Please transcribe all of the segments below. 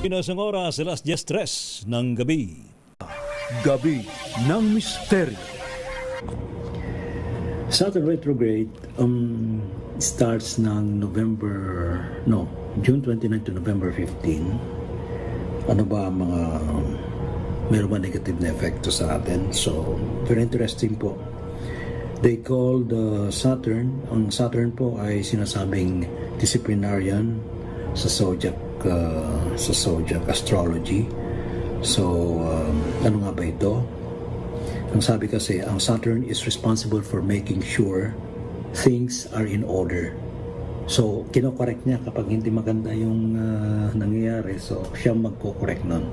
Pinasang oras, alas 10:03 ng gabi. Gabi ng Misteryo. Saturn retrograde starts ng June 29 to November 15. Ano ba ang mga meron ba negative na epekto sa atin? So, very interesting po. They call the Saturn, ang Saturn po ay sinasabing disciplinarian sa zodiac astrology. So, ano nga ba ito? Ang sabi kasi, ang Saturn is responsible for making sure things are in order. So, kino-correct niya kapag hindi maganda yung nangyayari. So, siya magko-correct nun.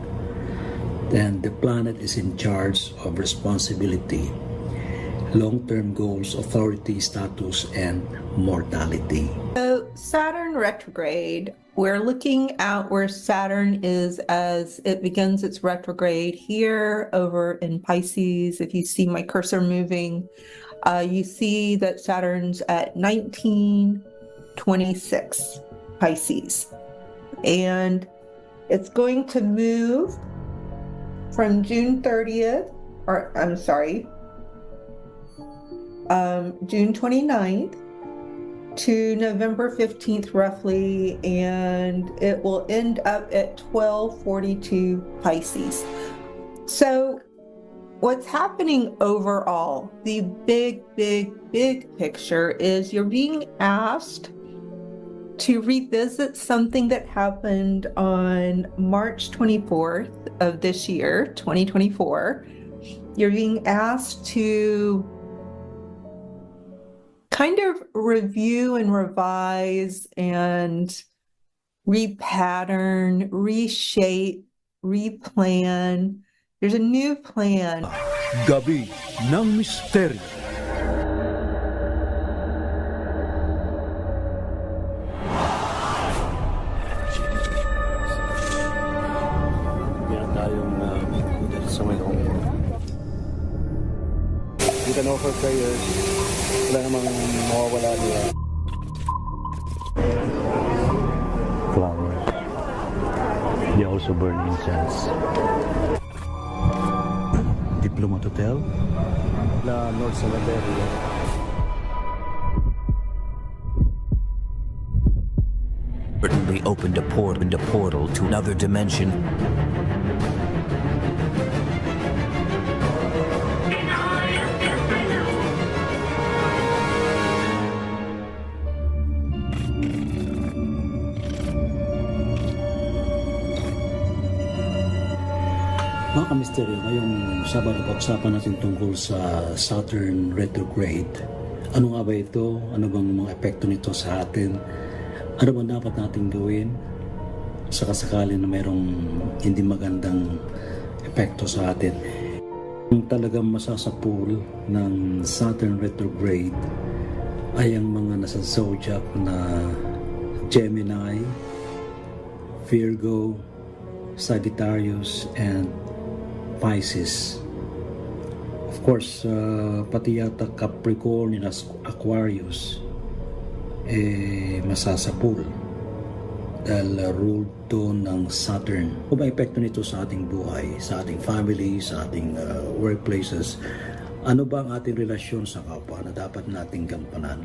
And the planet is in charge of responsibility, long-term goals, authority, status, and mortality. So Saturn retrograde, we're looking at where Saturn is as it begins its retrograde here over in Pisces. If you see my cursor moving, you see that Saturn's at 1926 Pisces. And it's going to move from June 29th to November 15th roughly, and it will end up at 1242 Pisces. So what's happening overall, the big picture is you're being asked to revisit something that happened on March 24th of this year, 2024. You're being asked to kind of review and revise and repattern, reshape, replan. There's a new plan. Gabi ng Misteryo. Meron tayong model sa may home. You can offer prayers. Wala namang mawawala nila. Flowers. They also burn incense. Diplomat Hotel. La North Cemetery. They opened a portal to another dimension. Mga kamisteryo, ngayong Sabado pag-usapan natin tungkol sa Saturn retrograde. Ano nga ba ito? Ano bang mga epekto nito sa atin? Ano bang dapat natin gawin sa kasakali na mayroong hindi magandang epekto sa atin? Ang talagang masasapul ng Saturn retrograde ay ang mga nasa zodiac na Gemini, Virgo, Sagittarius, and Pisces. Of course, pati yata Capricorn and Aquarius masasapul dahil ruled to ng Saturn. Ano ba epekto nito sa ating buhay, sa ating family, sa ating workplaces? Ano ba ang ating relasyon sa kapwa na dapat nating gampanan?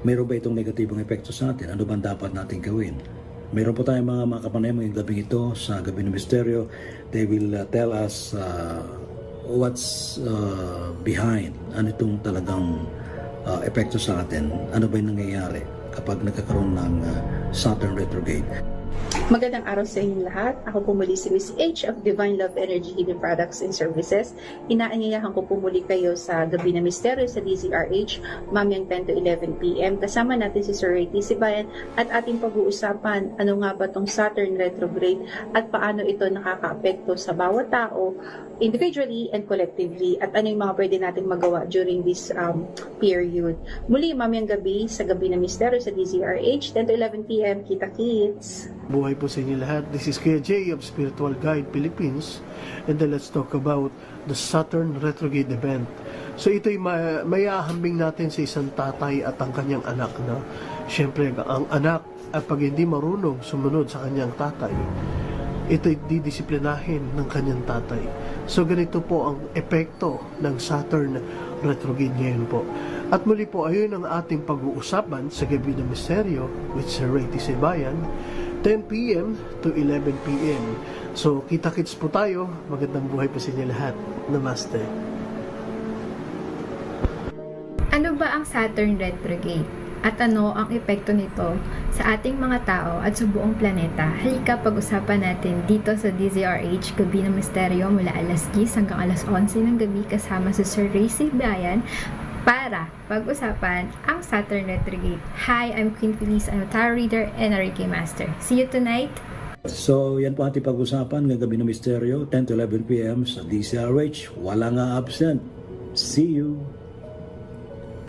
Mayroon ba itong negatibong epekto sa atin? Ano ba dapat nating gawin? Mayroon po tayong mga kapanay ngayong gabing ito sa Gabi ng Misteryo. They will tell us what's behind. Ano itong talagang epekto sa atin. Ano ba yung nangyayari kapag nagkakaroon ng Saturn retrograde. Magandang araw sa inyong lahat. Ako po muli si Miss H of Divine Love Energy Healing Products and Services. Inaanyayahan ko po muli kayo sa Gabi na Misteryo sa DZRH, mamayang 10 to 11 p.m. Kasama natin si Sir Ray Tisibayan at ating pag-uusapan ano nga ba itong Saturn retrograde at paano ito nakaka-apekto sa bawat tao individually and collectively at ano yung mga pwede natin magawa during this period. Muli mamayang gabi sa Gabi na Misteryo sa DZRH, 10 to 11 p.m. Kita-kits! Buhay po sa inyo lahat. This is Kuya Jay of Spiritual Guide Philippines, and then let's talk about the Saturn retrograde event. So ito'y mayahambing natin sa isang tatay at ang kanyang anak na siyempre ang anak at pag hindi marunong sumunod sa kanyang tatay ito'y didisiplinahin ng kanyang tatay. So ganito po ang epekto ng Saturn retrograde ngayon po. At muli po, ayun ang ating pag-uusapan sa Gabi ng Misteryo with Sir Ray Tisebayan, 10 p.m. to 11 p.m. So kita-kits po tayo. Magandang buhay po sa inyo lahat. Namaste. Ano ba ang Saturn retrograde? At ano ang epekto nito sa ating mga tao at sa buong planeta? Halika pag-usapan natin dito sa DZRH Gabi ng Misteryo mula alas 10 hanggang alas 11 ng gabi kasama si Sir Ray Tisebayan para pag-usapan ang Saturn retrograde. Hi, I'm Queen Felice, I'm a tarot reader and a Reiki master. See you tonight! So, yan po ating pag-usapan ng Gabi ng Misteryo, 10 to 11 p.m. sa DCRH. Wala nga absent. See you!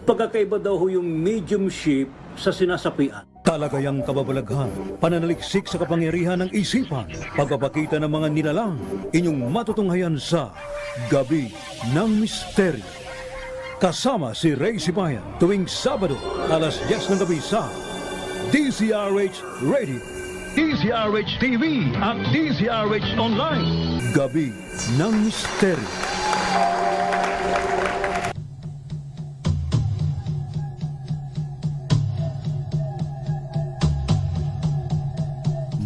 Pagkakaiba daw ho yung mediumship sa sinasapian. Talagayang kababalaghan, pananaliksik sa kapangyarihan ng isipan, pagpapakita ng mga nilalang, inyong matutunghayan sa Gabi ng Misteryo. Kasama si Ray Tisebayan tuwing Sabado, alas 10 ng gabi sa DZRH Radio, DZRH TV at DZRH Online. Gabi ng Misteryo.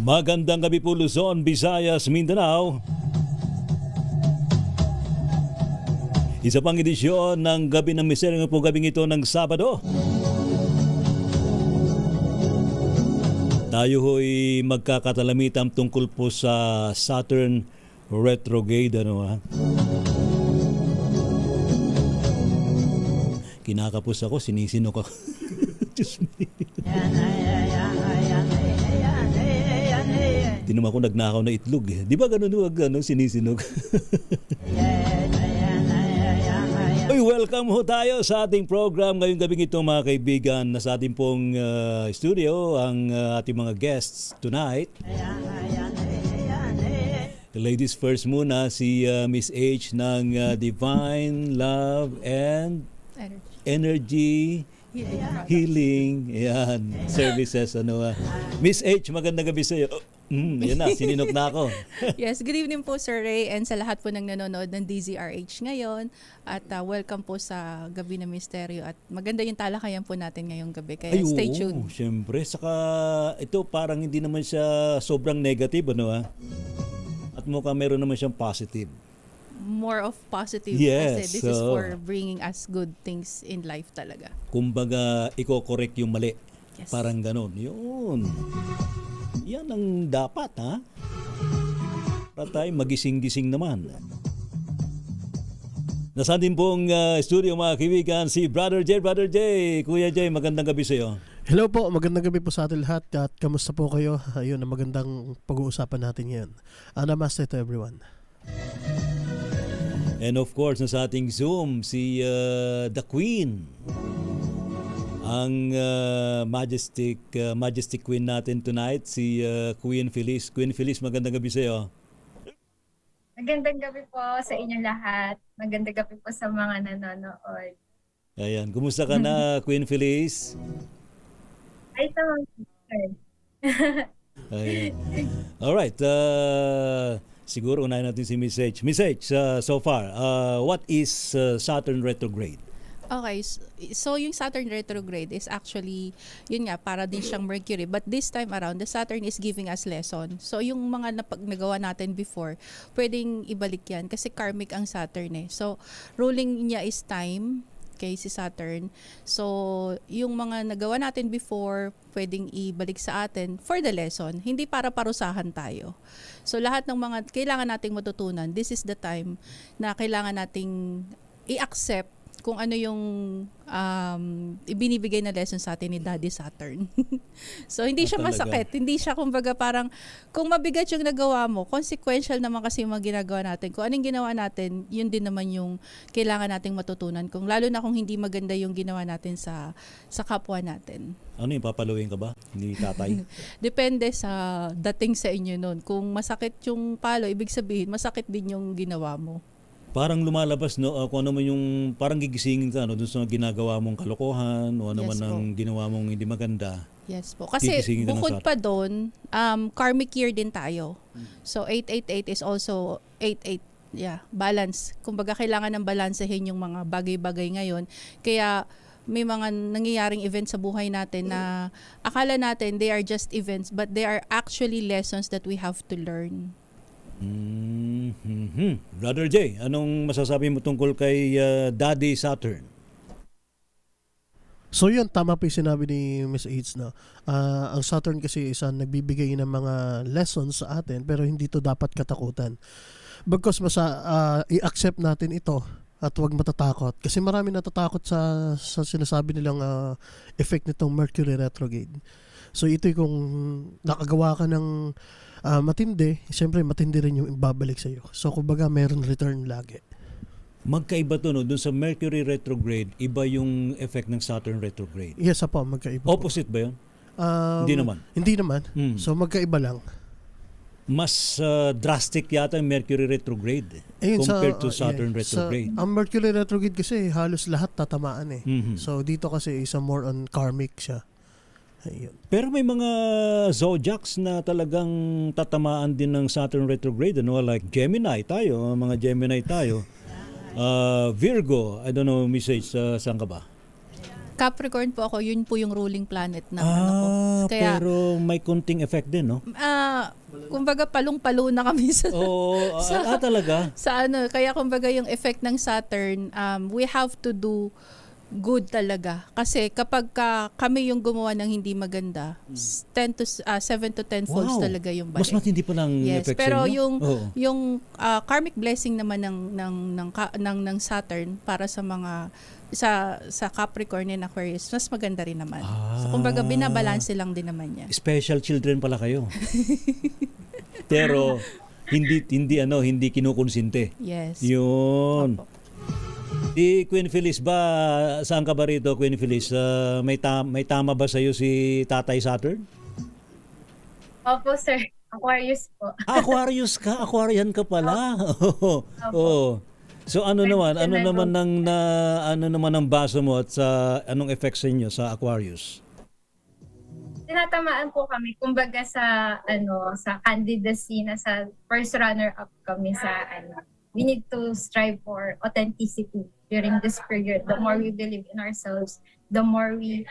Magandang gabi po Luzon, Visayas, Mindanao. Isa pang edisyon ng Gabi ng Misteryo po gabing ito ng Sabado. Tayo ho'y magkakatalamitam tungkol po sa Saturn retrograde. Kinakapos ako, sinisinok ako. Diyos me. Di naman ako nagnakaw na itlog eh. Di ba ganun wag sinisinog? Uy, welcome ho tayo sa ating program ngayong gabing ito mga kaibigan. Nasa ating pong studio ang ating mga guests tonight. The ladies first muna, si Miss H ng Divine Love and Energy Healing Services. Miss H, magandang gabi sa iyo. Yan na, sininok na ako. Yes, good evening po Sir Ray and sa lahat po ng nanonood ng DZRH ngayon. At welcome po sa Gabi ng Misteryo at maganda yung talakayan po natin ngayong gabi. Kaya stay tuned. Siyempre, saka ito parang hindi naman siya sobrang negative, At mukhang meron naman siyang positive. More of positive yes, kasi this is for bringing us good things in life talaga. Kumbaga, i-correct yung mali. Yes. Parang ganon. Yun. Yan ang dapat, ha? Para tayo magising-gising naman. Nasa din pong studio mga kaibigan si Brother J. Brother J. Kuya J, magandang gabi sa iyo. Hello po, magandang gabi po sa atin lahat at kamusta po kayo? Ayun, ang magandang pag-uusapan natin ngayon. Namaste to everyone. And of course, nasa ating Zoom, si The Queen. Ang majestic queen natin tonight, si Queen Felice. Queen Felice, magandang gabi sa iyo. Magandang gabi po sa inyo lahat. Magandang gabi po sa mga nanonood. Ayan, kumusta ka na, Queen Felice? Ay, tamang sir. Ayan. Alright, siguro unahin natin si Miss H. Miss H, so far, what is Saturn retrograde? Okay, so yung Saturn retrograde is actually, yun nga, para din siyang Mercury. But this time around, the Saturn is giving us lesson. So yung mga nagawa natin before, pwedeng ibalik yan kasi karmic ang Saturn eh. So ruling niya is time, okay, si Saturn. So yung mga nagawa natin before, pwedeng ibalik sa atin for the lesson. Hindi para parusahan tayo. So lahat ng mga kailangan nating matutunan, this is the time na kailangan nating i-accept kung ano yung ibinibigay na lesson sa atin ni Daddy Saturn. So hindi siya masakit, hindi siya kumbaga parang kung mabigat yung nagawa mo, consequential naman kasi yung mga ginagawa natin. Kung anong ginawa natin, yun din naman yung kailangan nating matutunan. Kung lalo na kung hindi maganda yung ginawa natin sa kapwa natin. Ano yung papaluin ka ba ni tatay? Depende sa dating sa inyo noon. Kung masakit yung palo, ibig sabihin masakit din yung ginawa mo. Parang lumalabas kung ano man yung parang gigisingin ka doon sa ginagawa mong kalokohan o ano man ang ginawa mong hindi maganda. Yes po. Kasi Titisingin ka ng bukod Saturn. pa doon, karmic year din tayo. So 888 is also 88. Yeah, balance. Kumbaga kailangan ng balansehin yung mga bagay-bagay ngayon. Kaya may mga nangyayaring events sa buhay natin na akala natin they are just events but they are actually lessons that we have to learn. Brother Jay, anong masasabi mo tungkol kay Daddy Saturn? So yun, tama po yung sinabi ni Miss H na ang Saturn kasi isa nagbibigay ng mga lessons sa atin pero hindi to dapat katakutan. Bagkus i-accept natin ito at huwag matatakot. Kasi marami natatakot sa sinasabi nilang effect nitong Mercury retrograde. So ito kung nakagawa ka ng matindi, siyempre matindi rin yung ibabalik sa iyo. So kumbaga meron return lagi. Magkaiba to, no? Doon sa Mercury retrograde, iba yung effect ng Saturn retrograde. Yes, po, magkaiba. Opposite ba yun? Hindi naman. Hindi naman. So magkaiba lang. Mas drastic yata yung Mercury retrograde compared to Saturn retrograde. Ang Mercury retrograde kasi halos lahat tatamaan eh. So dito kasi isa more on karmic siya. Ayun. Pero may mga zodiacs na talagang tatamaan din ng Saturn retrograde, ano? Like Gemini tayo, mga Gemini tayo. Virgo, I don't know, message saan ka ba? Capricorn po ako, yun po yung ruling planet ng ano ko. Kaya, pero may konting effect din, no? kumbaga palong-palo na kami sa talaga? Sa ano, kaya kumbaga yung effect ng Saturn, we have to do good talaga. Kasi kapag kami yung gumawa ng hindi maganda, 7 to 10 folds talaga yung balik. Mas matindi pa lang effect pero sa inyo? yung karmic blessing naman ng Saturn para sa mga sa Capricorn and Aquarius, mas maganda rin naman. So kumbaga binabalanse lang din naman niya. Special children pala kayo. Pero hindi kinukonsinte. Yes. Yun. Opo. Si Queen Phyllis ba, saan ka ba rito, Queen Phyllis? May tama ba sa'yo si Tatay Saturn? Opo, sir. Aquarius po. Aquarius ka? Aquarian ka pala? Oo. So ano naman ang basa mo at sa anong effect sa inyo sa Aquarius? Tinatamaan po kami kumbaga sa sa candidacy na sa first runner up kami sa we need to strive for authenticity during this period. The more we believe in ourselves, the more we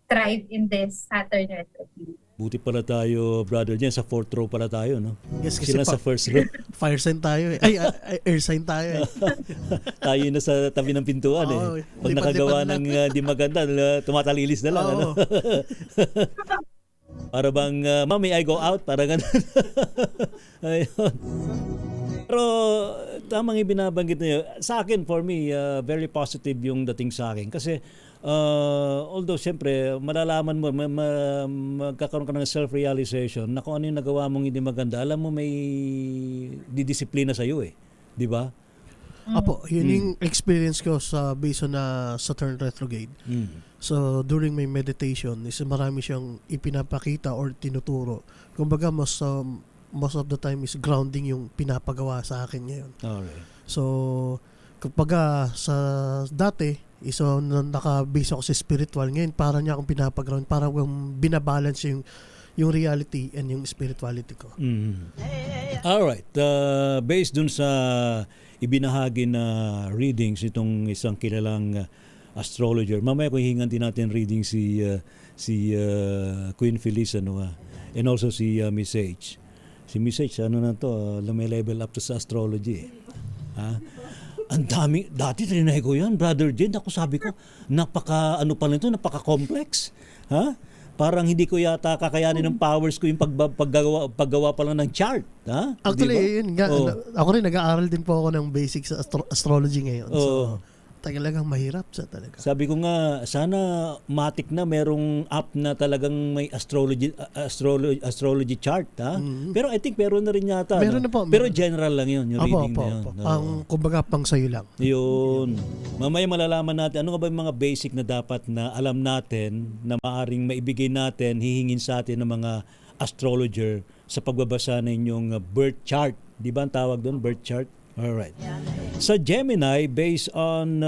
thrive in this Saturn retrograde. Buti pala tayo, brother, dyan sa 4th row pala tayo, no? Yes, kasi sila sa first row. Fire sign tayo eh. Ay, air sign tayo eh. Tayo na sa tabi ng pintuan eh. Pag nakagawa ng di maganda, tumatalilis na lang. Ano? Para bang, Ma'am, may I go out? Para ganun. Ayun. Pero tamang ibinabanggit niyo. Sa akin, for me, very positive yung dating sa akin. Kasi although siyempre malalaman mo, magkakaroon ka ng self-realization na kung ano yung nagawa mong hindi maganda, alam mo may didisiplina sa iyo eh. Di ba? Apo, yun yung experience ko sa based on Saturn retrograde. So during my meditation, marami siyang ipinapakita or tinuturo. Kumbaga most of the time is grounding yung pinapagawa sa akin ngayon. Alright. So kapag sa dati naka-base ako sa spiritual, ngayon para niya akong pinapaground, para akong binabalance yung reality and yung spirituality ko. Alright, based dun sa ibinahagi na readings itong isang kilalang astrologer, mamaya kung hihingan din natin reading si Queen Phyllis and also si Miss H. Si Miss H, may level up to sa astrology. Ang dami, dati trinay ko yan, Brother Jen, ako sabi ko, napaka-complex. Ha? Parang hindi ko yata kakayanin ng powers ko yung paggawa pa lang ng chart. Ha? Actually, diba? yun nga, ako rin nag-aaral din po ako ng basics sa astrology ngayon. So, talagang mahirap sa talaga. Sabi ko nga, sana matik na merong app na talagang may astrology chart, ha? Pero I think meron na rin yata. Meron na po. Pero general lang yun, yung reading na yun. Ang kumbaga pang sayo lang. Yun. Mamaya malalaman natin, ano nga ba yung mga basic na dapat na alam natin na maaring maibigay natin, hihingin sa atin ng mga astrologer sa pagbabasa ng inyong birth chart. Di ba ang tawag doon, birth chart? Alright. Sa Gemini, based on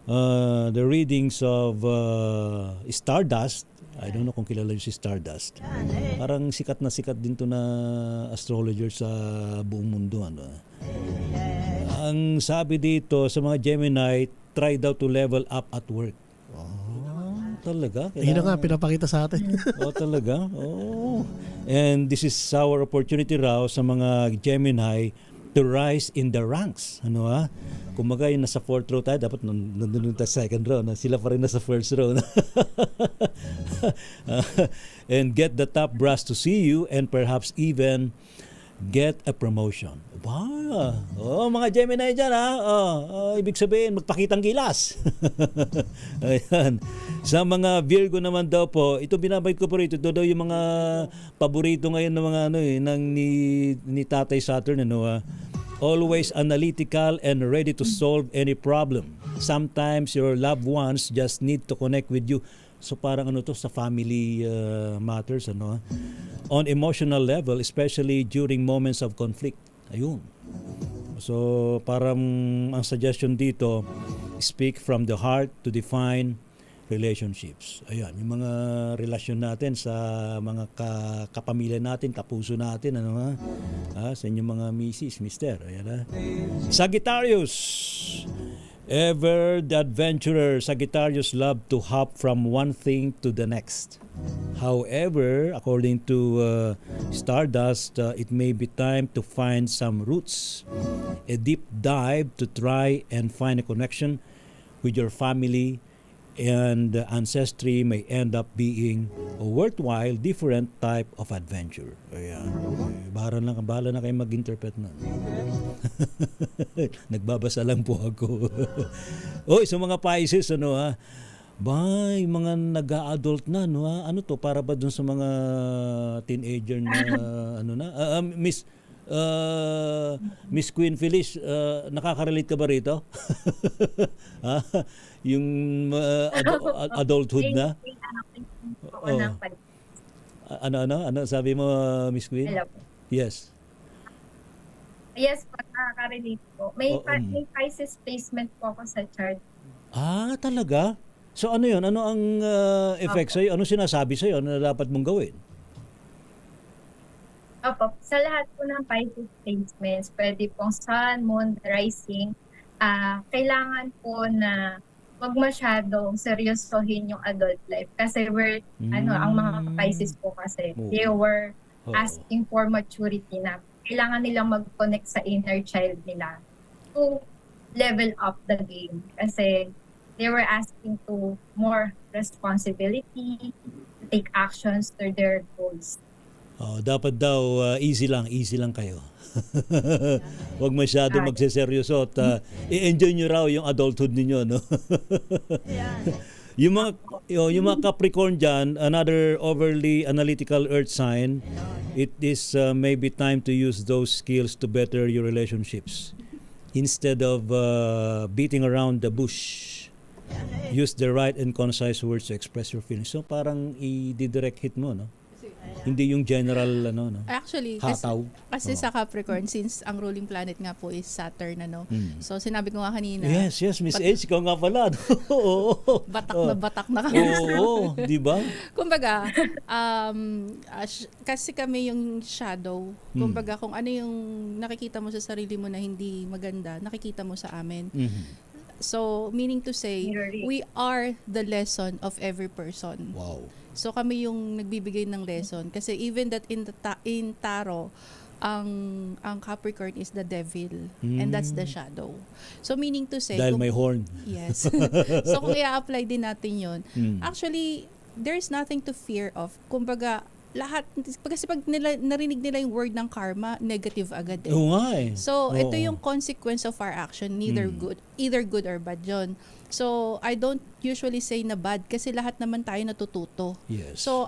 the readings of Stardust, I don't know kung kilala niyo si Stardust. Parang sikat din to na astrologer sa buong mundo. Ano? Ang sabi dito sa mga Gemini, try daw to level up at work. Talaga? Yun na nga, pinapakita sa atin. Talaga? And this is our opportunity raw sa mga Gemini to rise in the ranks. Ano ha? Kumaga yung nasa 4th row tayo, dapat nandun tayo sa 2nd row. Na sila pa rin nasa 1st row. And get the top brass to see you and perhaps even get a promotion. Mga Gemini dyan ha. Ibig sabihin, magpakitang gilas. Ayan. Sa mga Virgo naman daw po, ito binabait ko po rito. Ito daw yung mga paborito ngayon ng mga ni Tatay Saturn. Always analytical and ready to solve any problem. Sometimes your loved ones just need to connect with you. So parang sa family matters. On emotional level, especially during moments of conflict. Ayun. So parang ang suggestion dito, speak from the heart to define relationships. Ayan, yung mga relasyon natin sa mga kapamilya natin, kapuso natin, sa inyong mga misis, mister. Ayan, Sagittarius. Ever the adventurer, Sagittarius love to hop from one thing to the next. However, according to Stardust, it may be time to find some roots. A deep dive to try and find a connection with your family and ancestry may end up being a worthwhile, different type of adventure. Ayan. Bahala na kayo mag-interpret na. Nagbabasa lang po ako. Sa mga Pisces, mga nag-a-adult na, ano to, para ba dun sa mga teenager na, Miss Queen Phyllis, nakaka-relate ka ba rito? Yung adulthood na? Ano sabi mo, Miss Queen? Hello. Yes. Yes, nakaka-relate po. May Pisces placement po ako sa chart. Talaga? So ano yun? Ano ang effect sa'yo? Ano sinasabi sa'yo na dapat mong gawin? Opo, sa lahat po ng Pisces placements, pwede pong Sun, Moon, Rising, kailangan po na wag masyadong seryosohin yung adult life. Kasi ang mga Pisces po kasi, they were asking for maturity na kailangan nilang mag-connect sa inner child nila to level up the game. Kasi they were asking to more responsibility, to take actions to their goals. Dapat daw easy lang kayo. Huwag masyado magseseryoso at i-enjoy nyo raw yung adulthood ninyo, no? yung mga Capricorn dyan, another overly analytical earth sign, it is maybe time to use those skills to better your relationships. Instead of beating around the bush, use the right and concise words to express your feelings. So parang i-direct hit mo, no? Hindi yung general Actually, hataw. Kasi sa Capricorn, since ang ruling planet nga po is Saturn, So sinabi ko nga kanina. Yes, Miss H, ikaw nga pala. Batak na kami. Oo, di ba? Kumbaga, kasi kami yung shadow. Kumbaga, kung ano yung nakikita mo sa sarili mo na hindi maganda, nakikita mo sa amin. So, meaning to say, we are the lesson of every person. Wow. So kami yung nagbibigay ng lesson kasi even that in tarot ang Capricorn is the devil and that's the shadow. So meaning to say dahil may horn. Yes. So kung i-apply din natin 'yon, actually there's nothing to fear of. Kumbaga lahat kasi pag narinig nila yung word ng karma, negative agad eh. So ito yung consequence of our action, either good or bad 'yon. So, I don't usually say na bad kasi lahat naman tayo natututo. Yes. So,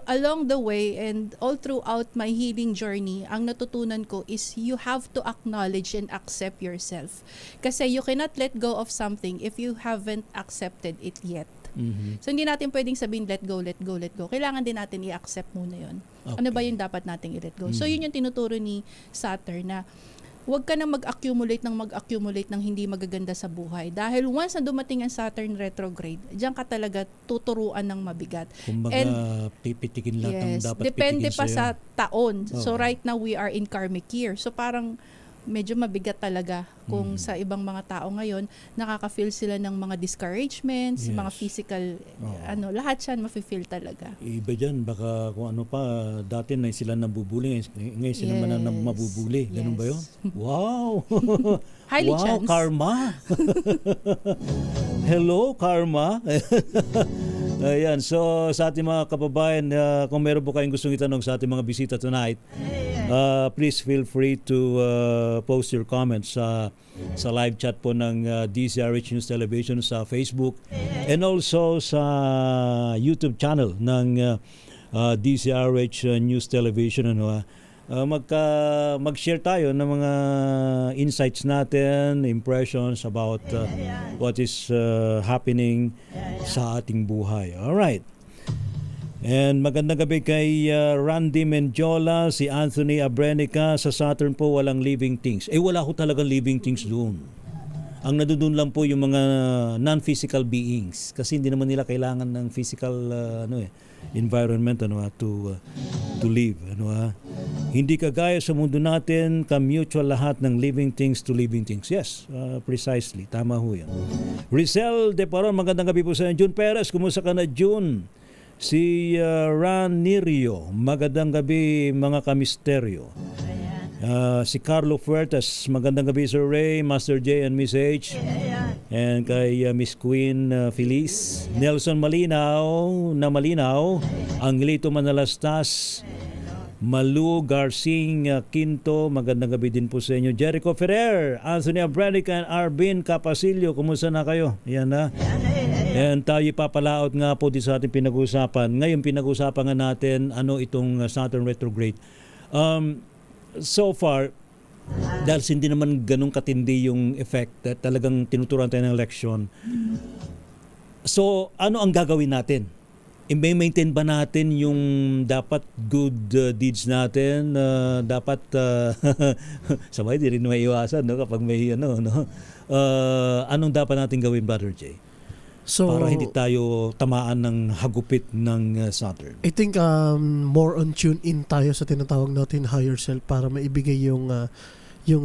along the way and all throughout my healing journey, ang natutunan ko is you have to acknowledge and accept yourself. Kasi you cannot let go of something if you haven't accepted it yet. So, hindi natin pwedeng sabihin let go. Kailangan din natin i-accept muna yun. Okay. Ano ba yung dapat nating i-let go? So, yun yung tinuturo ni Saturn na huwag ka na mag-accumulate ng hindi magaganda sa buhay. Dahil once na dumating ang Saturn retrograde, diyan ka talaga tuturuan ng mabigat. Kumbaga, pipitikin lahat ng dapat depende pitikin pa sa'yo. sa taon. So Oo. right now, we are in karmic year. So parang medyo mabigat talaga kung sa ibang mga tao ngayon, nakaka-feel sila ng mga discouragements, Yes. mga physical, Oo. lahat yan mafe-feel talaga. Iba dyan, baka kung ano pa, dati na sila nabubuli, ngayon sila man ang Yes. mabubuli. Ganun ba yun? Yes. Wow! Highly wow, chance. karma! Hello, karma! Ayan, so sa ating mga kababayan, kung meron po kayong gustong itanong sa ating mga bisita tonight, please feel free to post your comments sa live chat po ng DZRH News Television sa Facebook and also sa YouTube channel ng DZRH News Television. Mag-share tayo ng mga insights natin, impressions about what is happening sa ating buhay. Alright. And magandang gabi kay Randy Mendiola, si Anthony Abrenica. Sa Saturn po walang living things. Wala ko talagang living things doon. Ang nandoon lang po yung mga non-physical beings kasi hindi naman nila kailangan ng physical environment to live. Hindi kagaya sa mundo natin ka-mutual lahat ng living things to living things. Yes, precisely. Tama ho yan. Rizal De Paron, magandang gabi po sa inyo. June Perez, kumusta ka na June? Si Ran Nirio, magandang gabi mga kamisteryo. Si Carlo Fuertes, magandang gabi Sir Ray, Master J and Miss H. And kay Miss Queen Feliz. Nelson Malinaw, Angelito Manalastas, Malu Garcing Quinto, magandang gabi din po sa inyo. Jericho Ferrer, Anthony Abranic and Arvin Capasilio, kumusta na kayo? Yan na. And tayo papalaot nga po din sa ating pinag-uusapan. Ngayon pinag-uusapan nga natin itong Saturn retrograde. So far, dahil hindi naman ganun katindi yung effect, talagang tinuturuan tayo ng leksyon. So, ano ang gagawin natin? I-maintain ba natin yung dapat good deeds natin? Dapat, sabay di rin maiiwasan kapag may anong dapat natin gawin, Brother Jay? So, para hindi tayo tamaan ng hagupit ng Saturn. I think more on tune in tayo sa tinatawag natin higher self para maibigay yung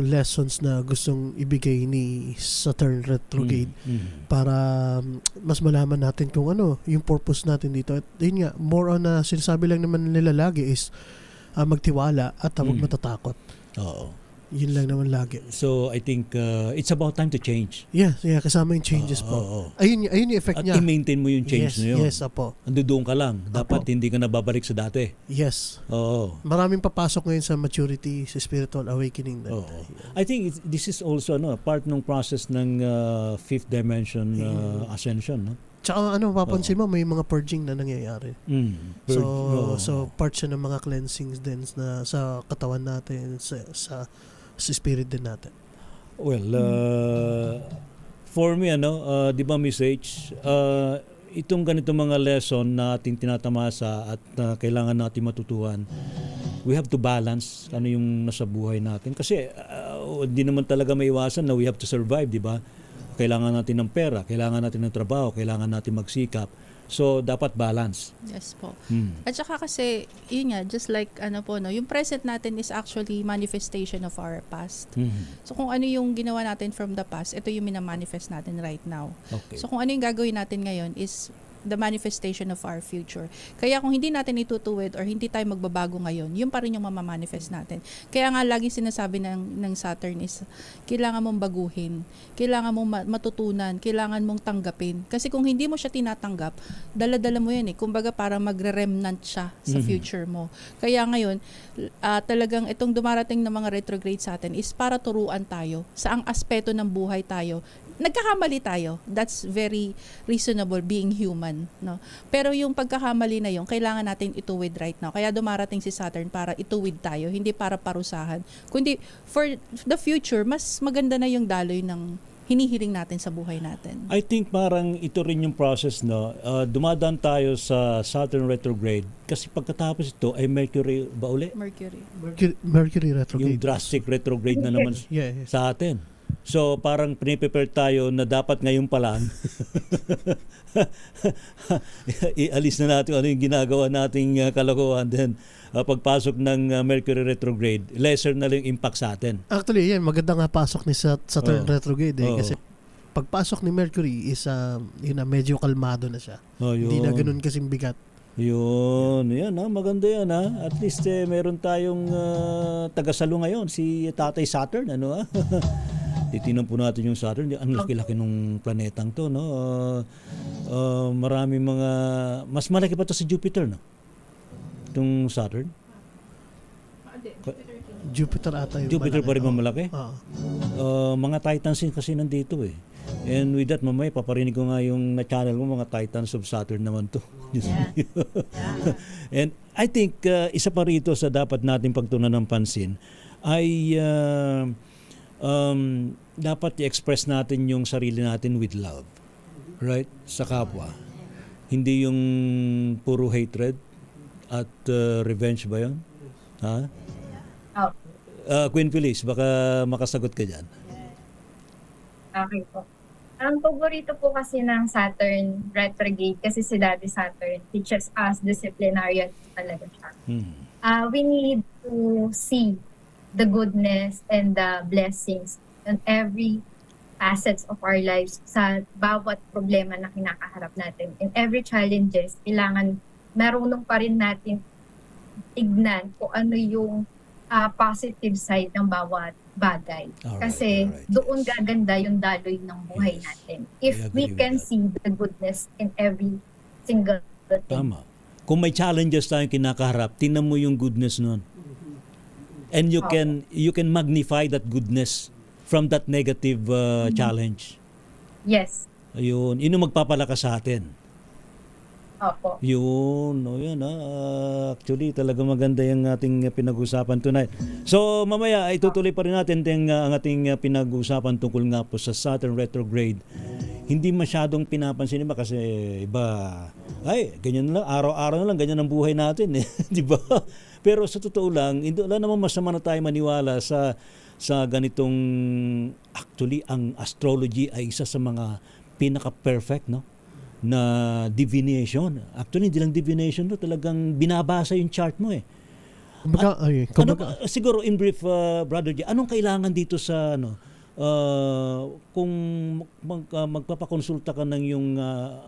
lessons na gustong ibigay ni Saturn retrograde para mas malaman natin kung ano yung purpose natin dito. At yun nga, more on sinasabi lang naman nila lagi is magtiwala at huwag matatakot. Oo. Yun lang naman lagi. So I think it's about time to change. Yeah, kasama yung changes po. Ayun yung effect niya. At i-maintain mo yung change na yun. Yes, apo. Andoon ka lang. Dapat Apo. hindi ka na babalik sa dati. Yes. Oo. Maraming papasok ngayon sa maturity, sa spiritual awakening. Oo. I think this is also part ng process ng fifth dimension ascension. No? Tsaka papansin mo, may mga purging na nangyayari. So part siya ng mga cleansings din na sa katawan natin, sa spirit din natin. Well, for me, di ba Miss H, itong ganito mga lesson na ating tinatamasa at kailangan natin matutuhan, we have to balance yung nasa buhay natin. Kasi hindi naman talaga maiwasan na we have to survive, di ba? Kailangan natin ng pera, kailangan natin ng trabaho, kailangan natin magsikap. So, dapat balance. Yes po. At saka kasi, yun nga, just like, yung present natin is actually manifestation of our past. So, kung ano yung ginawa natin from the past, ito yung minamanifest natin right now. Okay. So, kung ano yung gagawin natin ngayon is the manifestation of our future. Kaya kung hindi natin itutuwid or hindi tayo magbabago ngayon, yun pa rin yung mamamanifest natin. Kaya nga laging sinasabi ng Saturn is, kailangan mong baguhin, kailangan mong matutunan, kailangan mong tanggapin. Kasi kung hindi mo siya tinatanggap, dala-dala mo yan Kumbaga parang magre-remnant siya sa future mo. Kaya ngayon, talagang itong dumarating na mga retrograde sa atin is para turuan tayo sa ang aspeto ng buhay tayo. Nagkakamali tayo. That's very reasonable, being human. No? Pero yung pagkakamali na yun, kailangan natin ituwid right now. Kaya dumarating si Saturn para ituwid tayo, hindi para parusahan. Kundi for the future, mas maganda na yung daloy ng hinihiling natin sa buhay natin. I think parang ito rin yung process, no? Dumadaan tayo sa Saturn retrograde kasi pagkatapos ito ay Mercury ba uli? Mercury retrograde. Yung drastic retrograde na naman Yeah. sa atin. So parang prepare tayo na dapat ngayon pa lang ialis na natin ano yung ginagawa nating kalokohan. Then pagpasok ng Mercury retrograde, lesser na lang yung impact sa atin. Actually, yan, maganda nga pasok ni Saturn retrograde Oo. kasi pagpasok ni Mercury is yun na, medyo kalmado na siya. Hindi na ganun kasing bigat. Yun, yan maganda yan ha. At least meron tayong tagasalo ngayon, si Tatay Saturn, ano ha. Titinan po natin yung Saturn, ang laki-laki nung planetang to, no. Marami mga mas malaki pa to sa Jupiter, no. Itong Saturn. Jupiter ata yung Jupiter pa rin malaki. Mga Titans kasi nandito eh. And with that, mamaya paparinig ko nga yung na-channel mo, mga Titans of Saturn naman to. And I think isa pa rito sa dapat natin pagtuunan ng pansin ay dapat i-express natin yung sarili natin with love. Right? Sa kapwa. Hindi yung puro hatred at revenge ba yun? Ha? Queen Felice, baka makasagot ka dyan. Okay po. Ang paborito po kasi ng Saturn retrograde kasi si Daddy Saturn teaches us disciplinarian talaga siya. We need to see the goodness and the blessings in every facets of our lives sa bawat problema na kinakaharap natin. In every challenges, kailangan marunong pa rin natin tignan kung ano yung positive side ng bawat bagay. Kasi doon gaganda yung daloy ng buhay natin. If we can see the goodness in every single thing. Tama. Kung may challenges tayong kinakaharap, tingnan mo yung goodness nun. And you can magnify that goodness from that negative challenge. Yes. Ayun, yun yung magpapalakas sa atin. Opo. Yun, actually talaga maganda yung ating pinag-usapan tonight. So mamaya itutuloy pa rin natin ang ating pinag-usapan tungkol nga po sa Saturn retrograde. Hindi masyadong pinapansin iba kasi iba, ay ganyan lang, araw-araw na lang ganyan ang buhay natin eh. Di ba? Pero sa totoo lang, hindi wala naman masama na tayo maniwala sa ganitong, actually ang astrology ay isa sa mga pinaka-perfect, no, na divination. Actually, hindi lang divination, no, talagang binabasa yung chart mo eh. Siguro in brief, Brother J, anong kailangan dito sa kung magpapakonsulta ka ng yung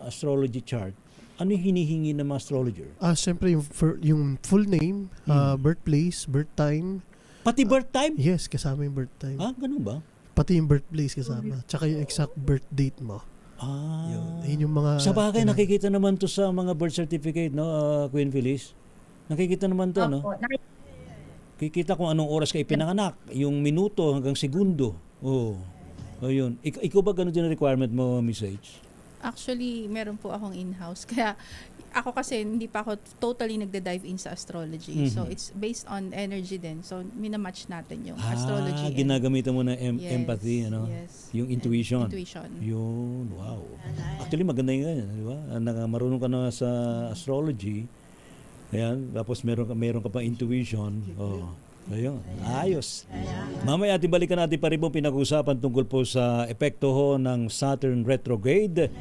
astrology chart, ano yung hinihingi ng mga astrologer? Siyempre yung full name, birthplace, birth time. Pati birth time? Yes, kasama yung birth time. Ganun ba? Pati yung birthplace kasama. Tsaka yung exact birth date mo. Yun yung mga... Sa bagay, nakikita naman to sa mga birth certificate, no, Queen Felice? Nakikita naman to, no? Kikita kung anong oras kayo pinanganak, yung minuto hanggang segundo. Ayun. Ikaw ba ganun din ang requirement mo, Miss H? Actually, meron po akong in-house. Kaya ako kasi hindi pa ako totally nagda-dive in sa astrology. So it's based on energy din. So minamatch natin yung astrology. Ginagamitan mo na empathy, ano? Yes. Yung intuition. Yun, wow. Actually maganda yun, di ba? Marunong ka na sa astrology. Ayan, tapos meron ka pa intuition. Ayun, ayos. Mamaya ating balikan natin pa rin po pinag-usapan tungkol po sa epekto ho ng Saturn retrograde.